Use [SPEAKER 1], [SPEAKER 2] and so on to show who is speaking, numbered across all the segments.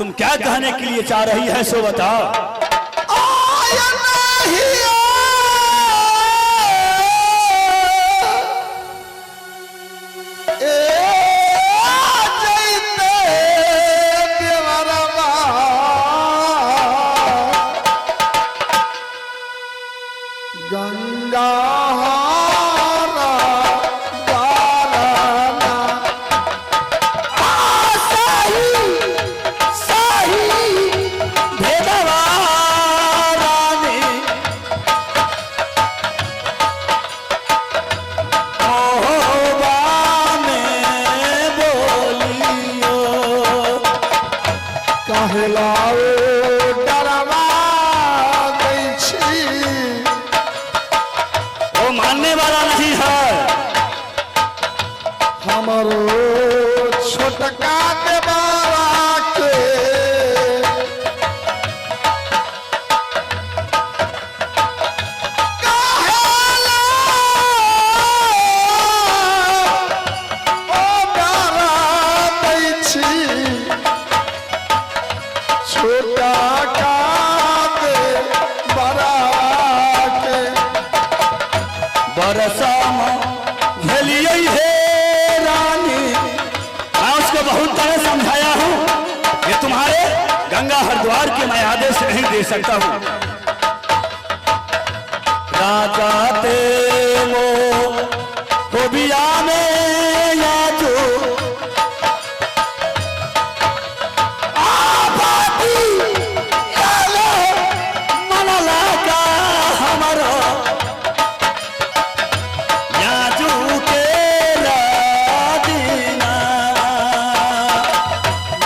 [SPEAKER 1] तुम क्या कहने के लिए चाह रही है सो बता। मानने वाला नहीं है
[SPEAKER 2] हमारो छोटका के बाबा के छोटा का के बड़ा के
[SPEAKER 1] बरसा झेलिए हे रानी। मैं उसको बहुत तरह समझाया हूँ कि तुम्हारे गंगा हरिद्वार के मैं आदेश नहीं दे सकता हूँ। राजा ते वो बिया में या जो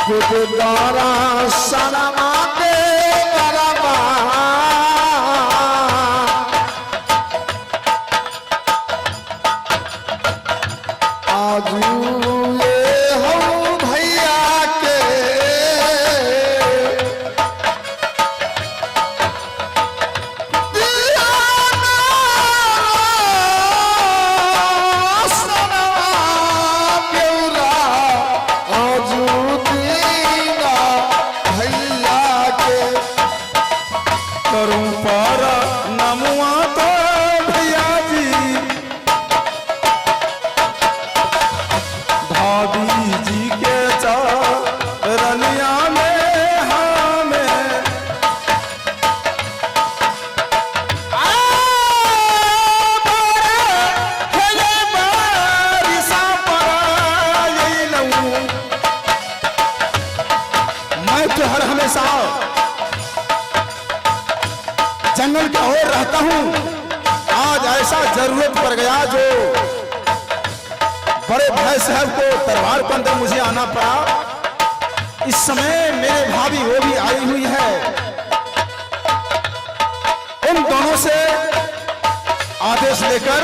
[SPEAKER 2] गुरुद्वारा सनमा के बरबा आज ये हम भैया के
[SPEAKER 1] करूं पर नमुआ तो भैया जी भाभी जी के चरनिया में हमें मैं तो हर हमेशा जंगल की ओर रहता हूं। आज ऐसा जरूरत पड़ गया जो बड़े भाई साहब को दरबार के अंदर मुझे आना पड़ा। इस समय मेरे भाभी वो भी आई हुई है। उन दोनों से आदेश लेकर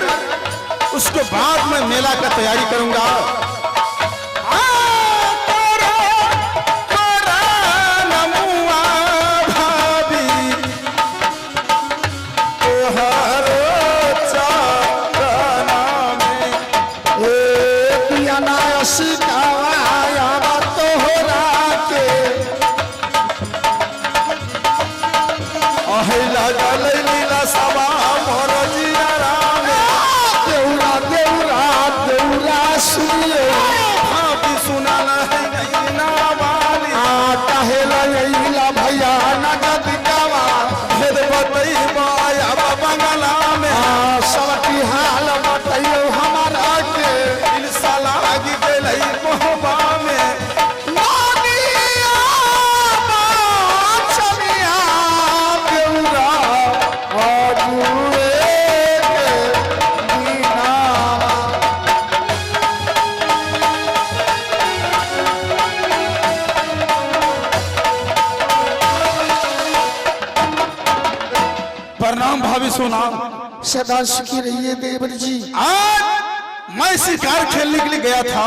[SPEAKER 1] उसके बाद मैं मेला का तैयारी करूंगा। प्रणाम भाभी सोना।
[SPEAKER 2] सदा सुखी रहिए देवर जी।
[SPEAKER 1] आज मैं शिकार खेलने के लिए गया था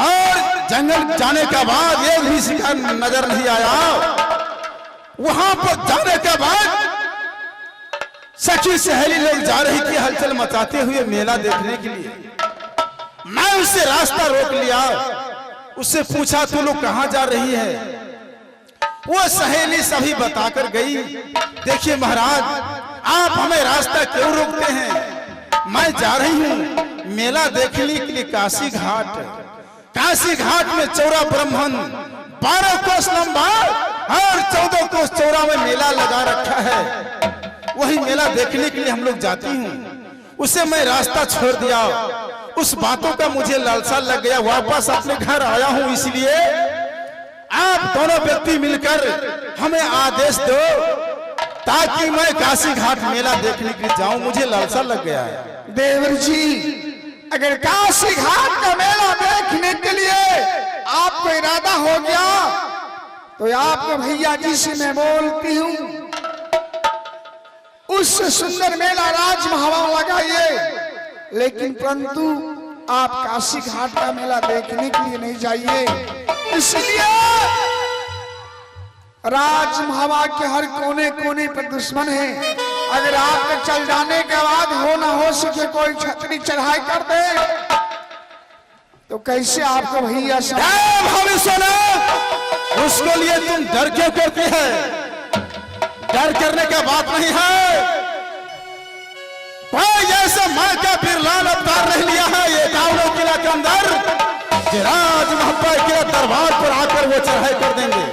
[SPEAKER 1] और जंगल जाने के बाद एक भी शिकार नजर नहीं आया। वहां पर जाने के बाद सखी सहेली लोग जा रही थी हलचल मचाते हुए मेला देखने के लिए। मैं उससे रास्ता रोक लिया। उससे पूछा तू लोग कहां जा रही है? वो सहेली सभी बताकर गई। देखिए महाराज, आप हमें रास्ता क्यों रोकते हैं? मैं जा रही हूं मेला देखने के लिए काशी घाट। काशी घाट में चौरा ब्राह्मण 12 कोस लंबा और 14 कोस चौरा में मेला लगा रखा है। वही मेला देखने के लिए हम लोग जाती हूँ। उसे मैं रास्ता छोड़ दिया, उस बातों का मुझे लालसा लग गया, वापस अपने घर आया हूँ। इसलिए आप दोनों व्यक्ति मिलकर हमें आदेश दो ताकि मैं काशी घाट मेला देखने के लिए जाऊं। मुझे लालसा लग गया है।
[SPEAKER 2] देवर जी, अगर काशी घाट का मेला देखने के लिए आपको इरादा हो गया तो आपके भैया जी से मैं बोलती हूँ, उससे सुंदर मेला राजमहल लगाइए, लेकिन परंतु आप काशी घाट का मेला देखने के लिए नहीं जाइए। इसलिए राजमहल के हर कोने कोने पर दुश्मन है। अगर आपके चल जाने के बाद हो ना हो सके कोई छतरी चढ़ाई कर दे तो कैसे आपको भैया
[SPEAKER 1] भविष्य उसको लिए तुम डर क्यों करती है? डर करने का बात नहीं है। कोई जैसे मां का बिरलाल अवतार नहीं लिया है ये कावड़ो किला के अंदर। राजमहल के दरबार पर आकर वो चढ़ाई कर देंगे।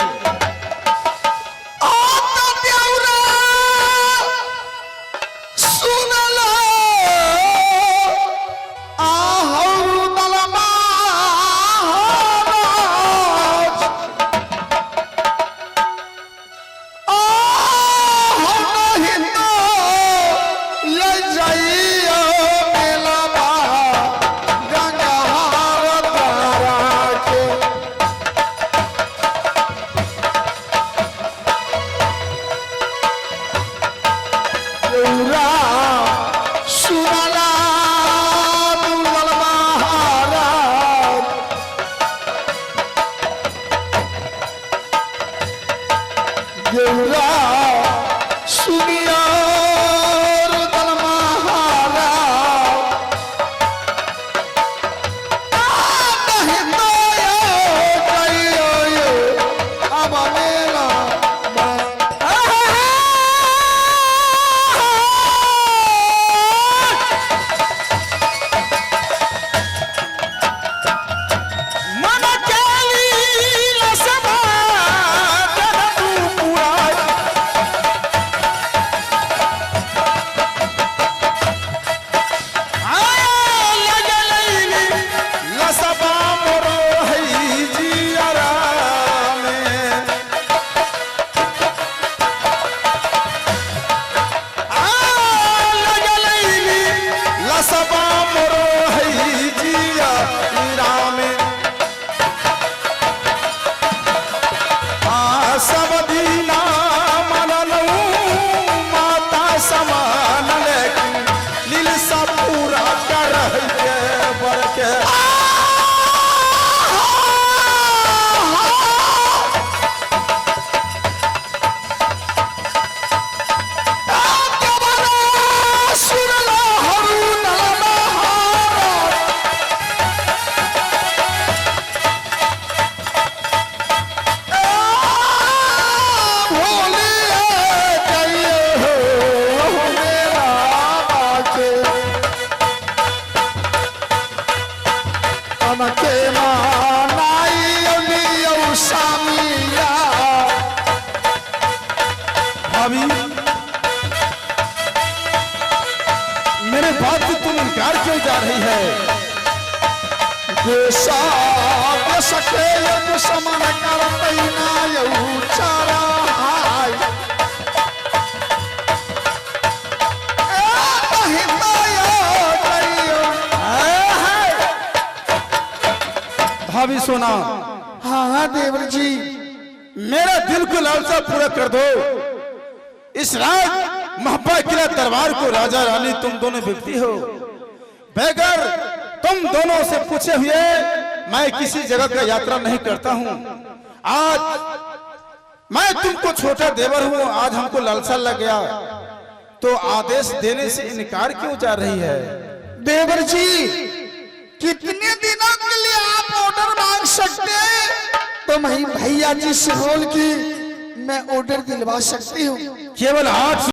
[SPEAKER 1] मेरे बात से तुम इनकार क्यों जा रही है? सके समन भाभी सोना।
[SPEAKER 2] हाँ हाँ देवर जी,
[SPEAKER 1] मेरा दिल को लालसा पूरा कर दो। इस रात महबा किला दरबार को राजा रानी तुम दोनों व्यक्ति हो। बगैर तुम दोनों से पूछे हुए मैं किसी जगह का यात्रा नहीं करता हूं। आज मैं तुमको छोटा देवर हूं, आज हमको लालसा लग गया तो आदेश देने से इनकार क्यों जा रही है?
[SPEAKER 2] देवर जी, कितने दिनों के लिए आप ऑर्डर मांग सकते तो मैं भैया जी से बोल के मैं ऑर्डर दिलवा सकती हूँ।
[SPEAKER 1] केवल 8